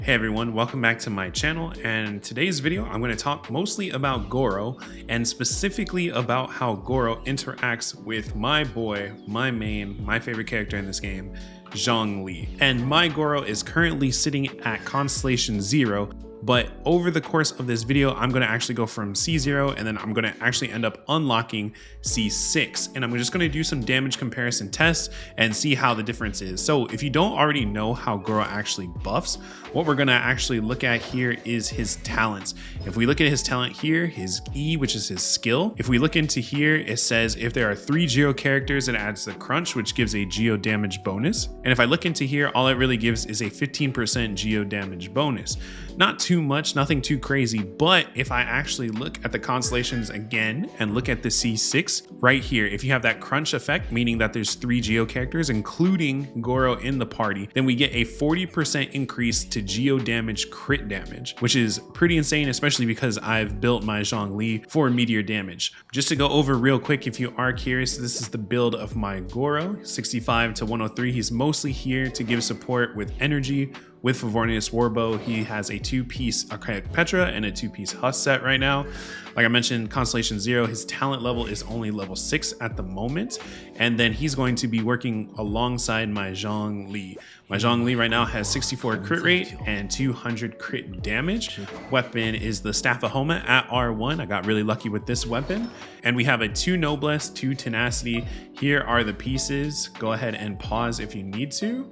Hey everyone, welcome back to my channel, and today's video I'm going to talk mostly about Goro and specifically about how Goro interacts with my boy, my main, my favorite character in this game, Zhongli. And my Goro is currently sitting at Constellation 0, but over the course of this video I'm going to actually go from C0 and then I'm going to actually end up unlocking C6, and I'm just going to do some damage comparison tests and see how the difference is. So if you don't already know how Goro actually buffs, what we're going to actually look at here is his talents. If we look at his talent here, his E, which is his skill, if we look into here, it says if there are 3 Geo characters, it adds the crunch, which gives a Geo damage bonus. And if I look into here, all it really gives is a 15% Geo damage bonus. Not too much, nothing too crazy, but if I actually look at the constellations again and look at the C6 right here, if you have that crunch effect, meaning that there's 3 Geo characters, including Goro in the party, then we get a 40% increase to Geo damage crit damage, which is pretty insane, especially because I've built my Zhongli for meteor damage. Just to go over real quick, if you are curious, this is the build of my Goro, 65 to 103. He's mostly here to give support with energy. With Favornius Warbow, he has a 2-piece Archaic Petra and a 2-piece Huss set right now. Like I mentioned, Constellation 0, his talent level is only level 6 at the moment. And then he's going to be working alongside my Zhongli. My Zhongli right now has 64 crit rate and 200 crit damage. Weapon is the Staff of Homa at R1. I got really lucky with this weapon. And we have a 2 Noblesse, 2 Tenacity. Here are the pieces. Go ahead and pause if you need to.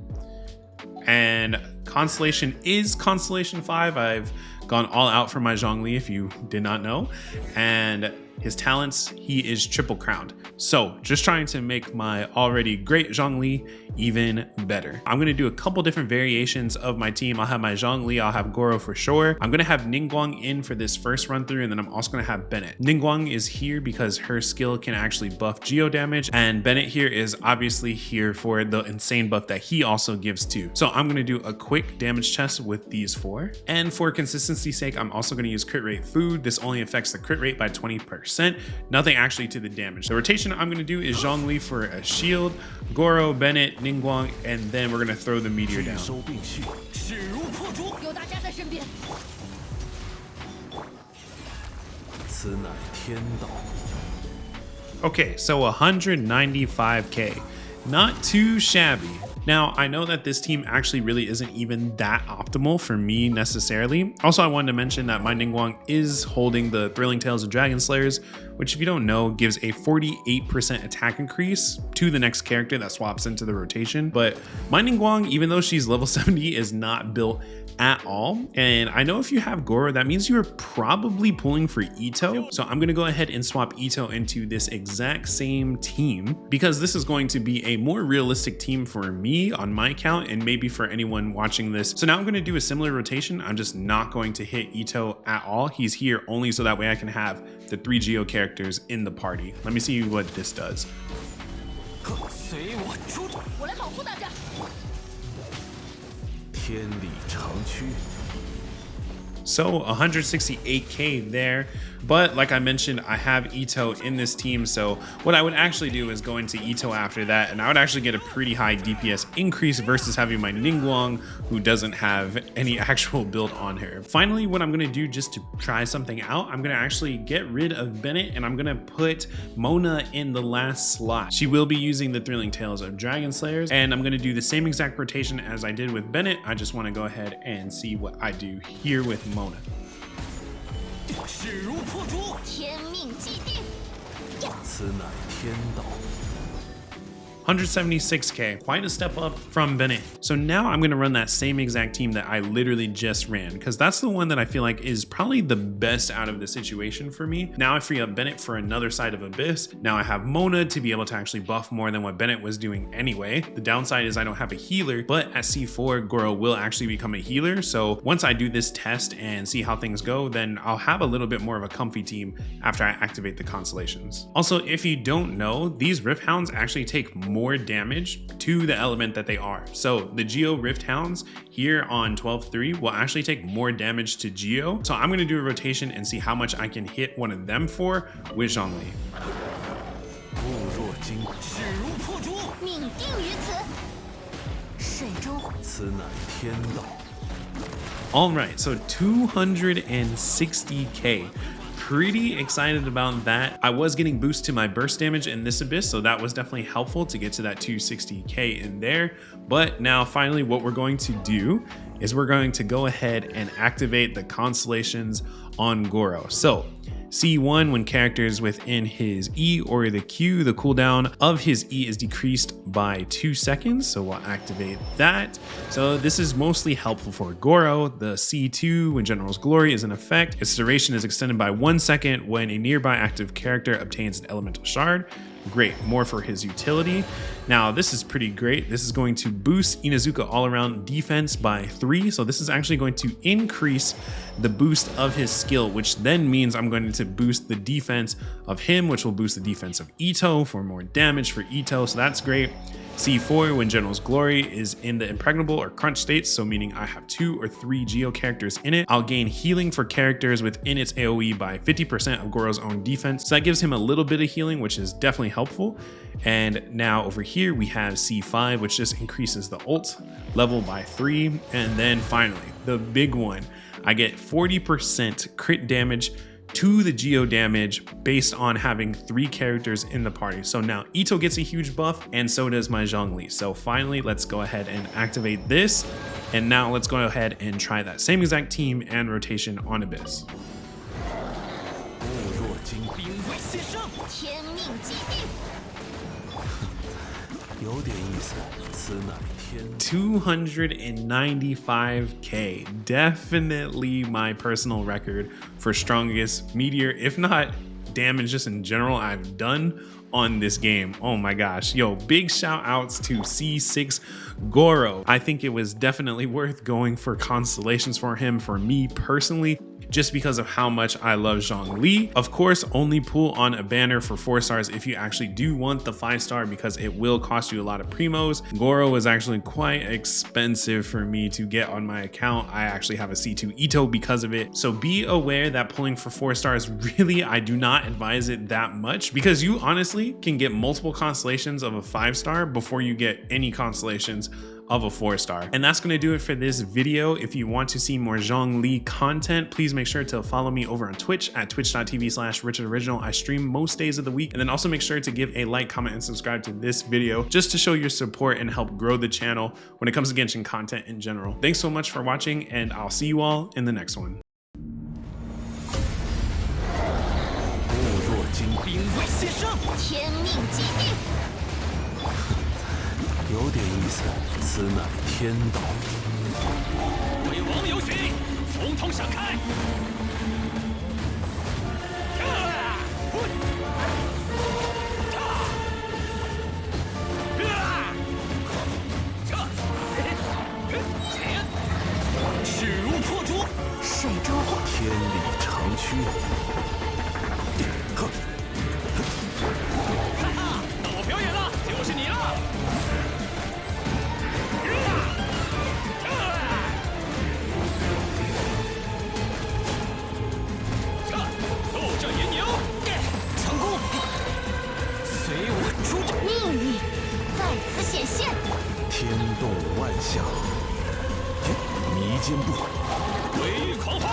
And Constellation is Constellation 5. I've gone all out for my Zhongli, if you did not know. And his talents, he is triple crowned. So just trying to make my already great Zhongli even better. I'm gonna do a couple different variations of my team. I'll have my Zhongli, I'll have Goro for sure. I'm gonna have Ningguang in for this first run through, and then I'm also gonna have Bennett. Ningguang is here because her skill can actually buff Geo damage, and Bennett here is obviously here for the insane buff that he also gives too. So I'm gonna do a quick damage test with these 4. And for consistency's sake, I'm also gonna use crit rate food. This only affects the crit rate by 20%, nothing actually to the damage. The rotation I'm gonna do is Zhongli for a shield, Goro, Bennett, Ningguang, and then we're gonna throw the meteor down. Okay, so 195k, not too shabby. Now, I know that this team actually really isn't even that optimal for me necessarily. Also, I wanted to mention that my Ningguang is holding the Thrilling Tales of Dragon Slayers, which if you don't know, gives a 48% attack increase to the next character that swaps into the rotation. But my Ningguang, even though she's level 70, is not built at all. And I know if you have Goro, that means you're probably pulling for Itto. So I'm gonna go ahead and swap Itto into this exact same team because this is going to be a more realistic team for me on my account and maybe for anyone watching this. So now I'm gonna do a similar rotation. I'm just not going to hit Itto at all. He's here only so that way I can have the 3 Geo characters in the party. Let me see what this does. So 168k there, but like I mentioned, I have Itto in this team, so what I would actually do is go into Itto after that, and I would actually get a pretty high DPS increase versus having my Ningguang, who doesn't have any actual build on her. Finally, what I'm gonna do just to try something out, I'm gonna actually get rid of Bennett, and I'm gonna put Mona in the last slot. She will be using the Thrilling Tales of Dragon Slayers, and I'm gonna do the same exact rotation as I did with Bennett. I just wanna go ahead and see what I do here with Mona. 势如破竹，天命既定。此乃天道。 176k, quite a step up from Bennett. So now I'm gonna run that same exact team that I literally just ran, because that's the one that I feel like is probably the best out of the situation for me. Now I free up Bennett for another side of Abyss. Now I have Mona to be able to actually buff more than what Bennett was doing anyway. The downside is I don't have a healer, but at C4, Goro will actually become a healer. So once I do this test and see how things go, then I'll have a little bit more of a comfy team after I activate the constellations. Also, if you don't know, these Rift Hounds actually take more damage to the element that they are. So the Geo Rift Hounds here on 12-3 will actually take more damage to Geo. So I'm going to do a rotation and see how much I can hit one of them for with Zhongli. 此乃天道。All right, so 260k. Pretty excited about that. I was getting boost to my burst damage in this abyss, so that was definitely helpful to get to that 260k in there. But now finally what we're going to do is we're going to go ahead and activate the constellations on Goro. So C1, when character is within his E or the Q, the cooldown of his E is decreased by 2 seconds. So we'll activate that. So this is mostly helpful for Goro. The C2, when General's Glory is in effect, its duration is extended by 1 second when a nearby active character obtains an elemental shard. Great, more for his utility. Now this is pretty great. This is going to boost Inuzuka all around defense by 3. So this is actually going to increase the boost of his skill, which then means I'm going to boost the defense of him, which will boost the defense of Itto for more damage for Itto. So that's great. C4, when General's Glory is in the impregnable or crunch states, so meaning I have 2 or 3 Geo characters in it, I'll gain healing for characters within its AoE by 50% of Goro's own defense. So that gives him a little bit of healing, which is definitely helpful. And now over here we have C5, which just increases the ult level by 3. And then finally, the big one, I get 40% crit damage to the Geo damage based on having 3 characters in the party. So now Itto gets a huge buff and so does my Zhongli. So finally, let's go ahead and activate this. And now let's go ahead and try that same exact team and rotation on Abyss. 天命既定。有点意思，此乃天。 295k, definitely my personal record for strongest meteor, if not damage just in general, I've done on this game. Oh my gosh, yo, big shout outs to C6 Goro. I think it was definitely worth going for constellations for him, for me personally, just because of how much I love Zhongli. Of course, only pull on a banner for 4 stars if you actually do want the 5-star, because it will cost you a lot of primos. Goro is actually quite expensive for me to get on my account. I actually have a C2 Itto because of it. So be aware that pulling for 4 stars, really, I do not advise it that much, because you honestly can get multiple constellations of a 5-star before you get any constellations of a 4-star. And that's gonna do it for this video. If you want to see more Zhongli content, please make sure to follow me over on Twitch at twitch.tv/RichardOriginal. I stream most days of the week. And then also make sure to give a like, comment, and subscribe to this video just to show your support and help grow the channel when it comes to Genshin content in general. Thanks so much for watching, and I'll see you all in the next one. 物若惊，兵为先生，天命既定。 有点意思，此乃天道。鬼王有许，统统闪开！势如破竹，水中火，天理长驱。呵，哈哈，到我表演了，就是你了。 命运在此显现。天动万象，迷间步，鬼域狂欢。